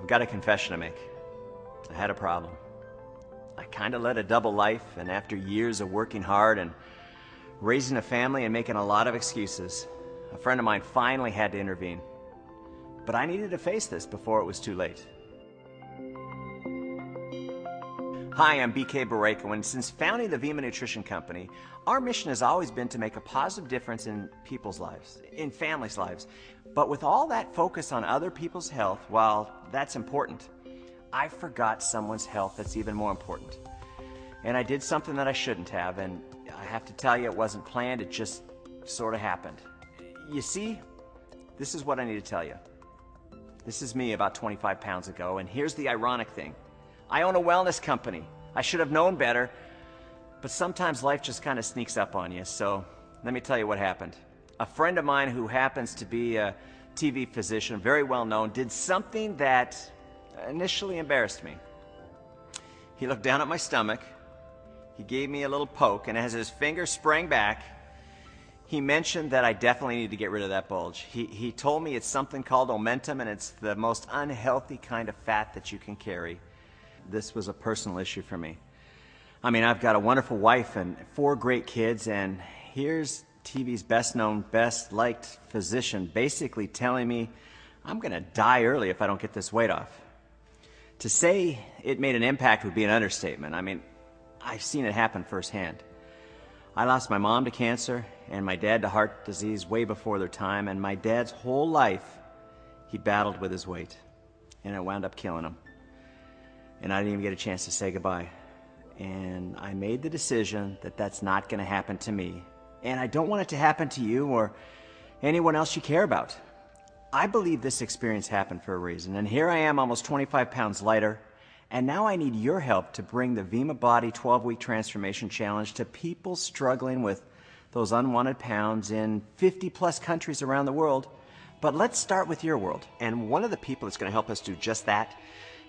I've got a confession to make. I had a problem. I kind of led a double life, and after years of working hard and raising a family and making a lot of excuses, a friend of mine finally had to intervene. But I needed to face this before it was too late. Hi, I'm BK Barreco, and since founding the Vima Nutrition Company, our mission has always been to make a positive difference in people's lives, in families' lives. But with all that focus on other people's health, while that's important, I forgot someone's health that's even more important. And I did something that I shouldn't have, and I have to tell you, it wasn't planned, it just sort of happened. You see, this is what I need to tell you. This is me about 25 pounds ago, and here's the ironic thing. I own a wellness company. I should have known better, but sometimes life just kind of sneaks up on you, so let me tell you what happened. A friend of mine who happens to be a TV physician, very well known, did something that initially embarrassed me. He looked down at my stomach, he gave me a little poke, and as his finger sprang back, he mentioned that I definitely need to get rid of that bulge. He told me it's something called omentum, and it's the most unhealthy kind of fat that you can carry. This was a personal issue for me. I mean, I've got a wonderful wife and 4 great kids, and here's TV's best-known, best-liked physician basically telling me I'm going to die early if I don't get this weight off. To say it made an impact would be an understatement. I mean, I've seen it happen firsthand. I lost my mom to cancer and my dad to heart disease way before their time, and my dad's whole life he battled with his weight, and it wound up killing him. And I didn't even get a chance to say goodbye. And I made the decision that that's not going to happen to me. And I don't want it to happen to you or anyone else you care about. I believe this experience happened for a reason. And here I am, almost 25 pounds lighter. And now I need your help to bring the Vima Body 12-Week Transformation Challenge to people struggling with those unwanted pounds in 50-plus countries around the world. But let's start with your world. And one of the people that's going to help us do just that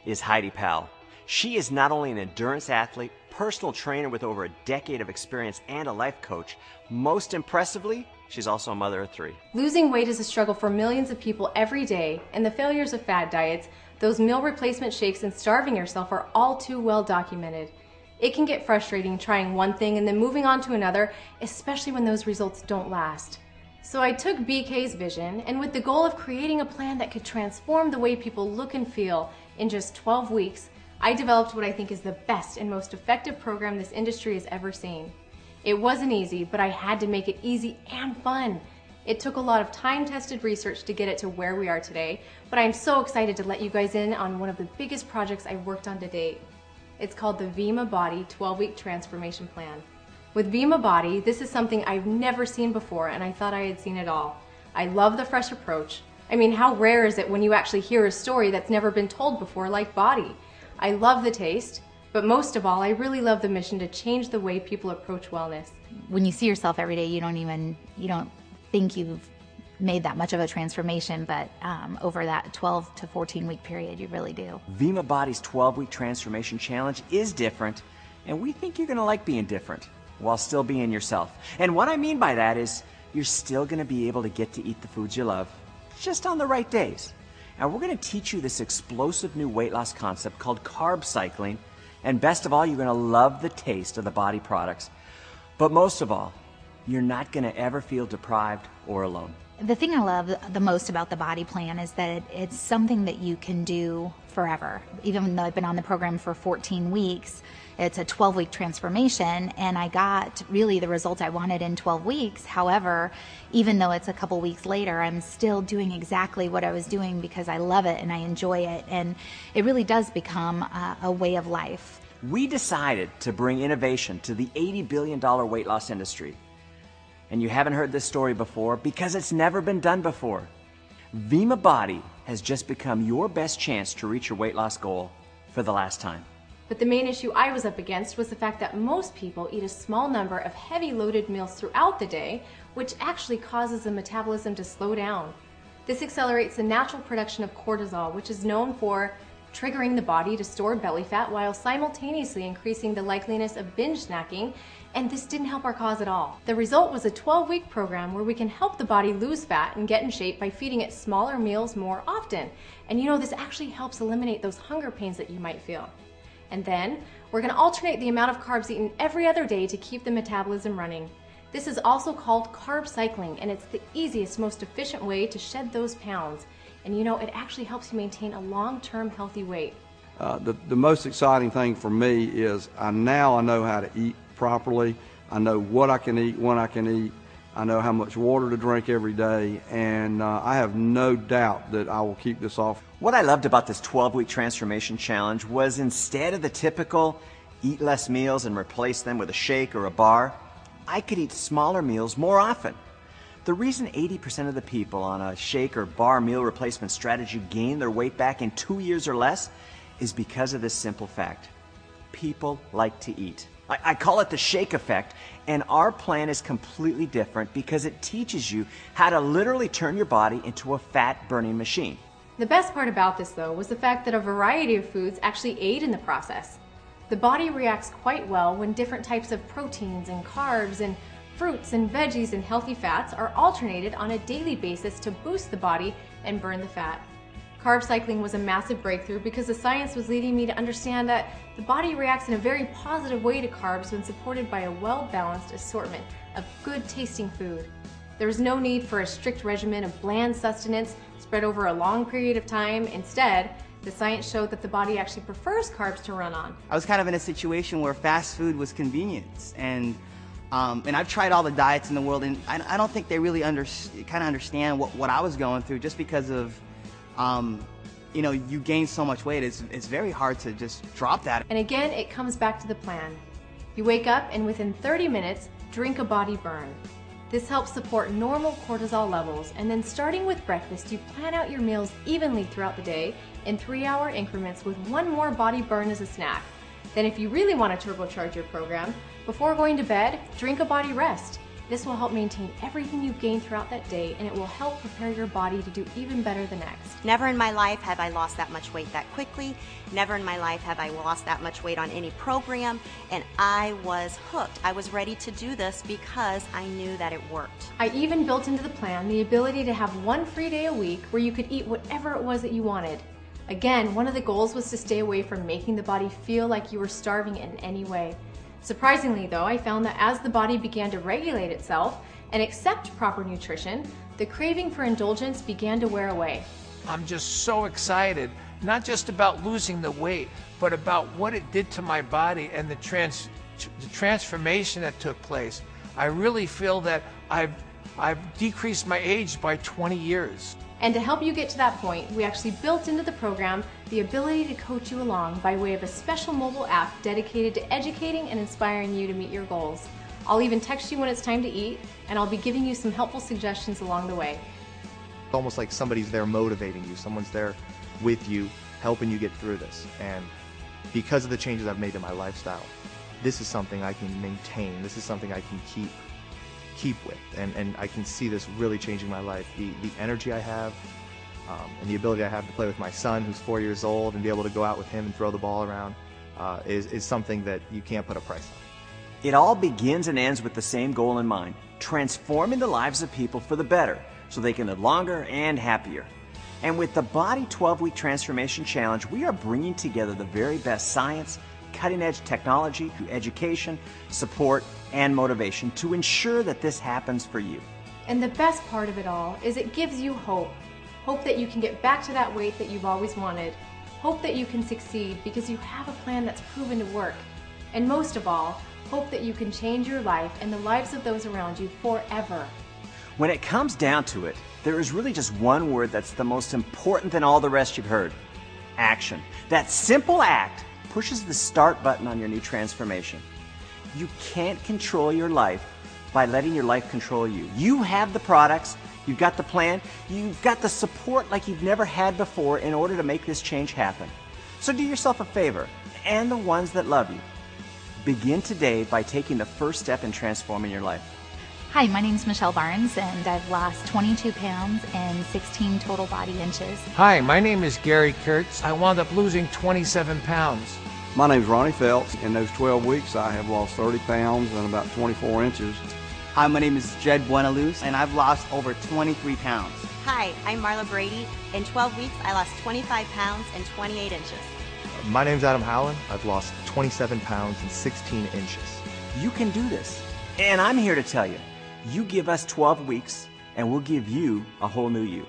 is Heidi Powell. She is not only an endurance athlete, personal trainer with over a decade of experience, and a life coach. Most impressively, she's also a mother of 3. Losing weight is a struggle for millions of people every day, and the failures of fad diets, those meal replacement shakes, and starving yourself are all too well documented. It can get frustrating trying one thing and then moving on to another, especially when those results don't last. So I took BK's vision, and with the goal of creating a plan that could transform the way people look and feel in just 12 weeks, I developed what I think is the best and most effective program this industry has ever seen. It wasn't easy, but I had to make it easy and fun. It took a lot of time-tested research to get it to where we are today, but I'm so excited to let you guys in on one of the biggest projects I've worked on to date. It's called the Vima Body 12-Week Transformation Plan. With Vima Body, this is something I've never seen before, and I thought I had seen it all. I love the fresh approach. I mean, how rare is it when you actually hear a story that's never been told before, like Body? I love the taste, but most of all, I really love the mission to change the way people approach wellness. When you see yourself every day, you don't think you've made that much of a transformation, but over that 12 to 14 week period, you really do. Vima Body's 12-Week Transformation Challenge is different, and we think you're going to like being different while still being yourself. And what I mean by that is you're still going to be able to get to eat the foods you love, just on the right days. And we're going to teach you this explosive new weight loss concept called carb cycling. And best of all, you're going to love the taste of the Body products. But most of all, you're not going to ever feel deprived or alone. The thing I love the most about the Body plan is that it's something that you can do forever. Even though I've been on the program for 14 weeks, it's a 12-week transformation, and I got really the results I wanted in 12 weeks. However, even though it's a couple weeks later, I'm still doing exactly what I was doing because I love it and I enjoy it, and it really does become a way of life. We decided to bring innovation to the $80 billion weight loss industry. And you haven't heard this story before because it's never been done before. Vima Body has just become your best chance to reach your weight loss goal for the last time. But the main issue I was up against was the fact that most people eat a small number of heavy loaded meals throughout the day, which actually causes the metabolism to slow down. This accelerates the natural production of cortisol, which is known for triggering the body to store belly fat while simultaneously increasing the likeliness of binge snacking, and this didn't help our cause at all. The result was a 12-week program where we can help the body lose fat and get in shape by feeding it smaller meals more often. And you know, this actually helps eliminate those hunger pains that you might feel. And then, we're going to alternate the amount of carbs eaten every other day to keep the metabolism running. This is also called carb cycling, and it's the easiest, most efficient way to shed those pounds. And you know, it actually helps you maintain a long-term healthy weight. The most exciting thing for me is now I know how to eat properly. I know what I can eat, when I can eat. I know how much water to drink every day, and I have no doubt that I will keep this off. What I loved about this 12-week transformation challenge was instead of the typical eat less meals and replace them with a shake or a bar, I could eat smaller meals more often. The reason 80% of the people on a shake or bar meal replacement strategy gain their weight back in 2 years or less is because of this simple fact. People like to eat. I call it the shake effect, and our plan is completely different because it teaches you how to literally turn your body into a fat-burning machine. The best part about this, though, was the fact that a variety of foods actually aid in the process. The body reacts quite well when different types of proteins and carbs and fruits and veggies and healthy fats are alternated on a daily basis to boost the body and burn the fat. Carb cycling was a massive breakthrough because the science was leading me to understand that the body reacts in a very positive way to carbs when supported by a well-balanced assortment of good-tasting food. There was no need for a strict regimen of bland sustenance spread over a long period of time. Instead, the science showed that the body actually prefers carbs to run on. I was kind of in a situation where fast food was convenience, and I've tried all the diets in the world, and I don't think they really understand what I was going through, just because of you know, you gain so much weight, it's very hard to just drop that. And again, it comes back to the plan. You wake up and within 30 minutes, drink a body burn. This helps support normal cortisol levels, and then starting with breakfast, you plan out your meals evenly throughout the day in 3-hour increments with one more body burn as a snack. Then if you really want to turbocharge your program, before going to bed, drink a body rest. This will help maintain everything you've gained throughout that day, and it will help prepare your body to do even better the next. Never in my life have I lost that much weight that quickly. Never in my life have I lost that much weight on any program, and I was hooked. I was ready to do this because I knew that it worked. I even built into the plan the ability to have one free day a week where you could eat whatever it was that you wanted. Again, one of the goals was to stay away from making the body feel like you were starving in any way. Surprisingly though, I found that as the body began to regulate itself and accept proper nutrition, the craving for indulgence began to wear away. I'm just so excited, not just about losing the weight, but about what it did to my body and the transformation that took place. I really feel that I've decreased my age by 20 years. And to help you get to that point, we actually built into the program the ability to coach you along by way of a special mobile app dedicated to educating and inspiring you to meet your goals. I'll even text you when it's time to eat, and I'll be giving you some helpful suggestions along the way. It's almost like somebody's there motivating you, someone's there with you, helping you get through this. And because of the changes I've made in my lifestyle, this is something I can maintain, this is something I can keep with, and I can see this really changing my life. The energy I have, and the ability I have to play with my son, who's 4 years old, and be able to go out with him and throw the ball around, is something that you can't put a price on. It all begins and ends with the same goal in mind: transforming the lives of people for the better so they can live longer and happier. And with the Body 12-Week Transformation Challenge, we are bringing together the very best science, cutting-edge technology, education, support, and motivation to ensure that this happens for you. And the best part of it all is it gives you hope. Hope that you can get back to that weight that you've always wanted. Hope that you can succeed because you have a plan that's proven to work. And most of all, hope that you can change your life and the lives of those around you forever. When it comes down to it, there is really just one word that's the most important than all the rest you've heard: action. That simple act pushes the start button on your new transformation. You can't control your life by letting your life control you. You have the products, you've got the plan, you've got the support like you've never had before in order to make this change happen. So do yourself a favor, and the ones that love you. Begin today by taking the first step in transforming your life. Hi, my name's Michelle Barnes, and I've lost 22 pounds and 16 total body inches. Hi, my name is Gary Kurtz. I wound up losing 27 pounds. My name's Ronnie Phelps. In those 12 weeks, I have lost 30 pounds and about 24 inches. Hi, my name is Jed Buenaluz, and I've lost over 23 pounds. Hi, I'm Marla Brady. In 12 weeks, I lost 25 pounds and 28 inches. My name's Adam Howland. I've lost 27 pounds and 16 inches. You can do this. And I'm here to tell you, you give us 12 weeks, and we'll give you a whole new you.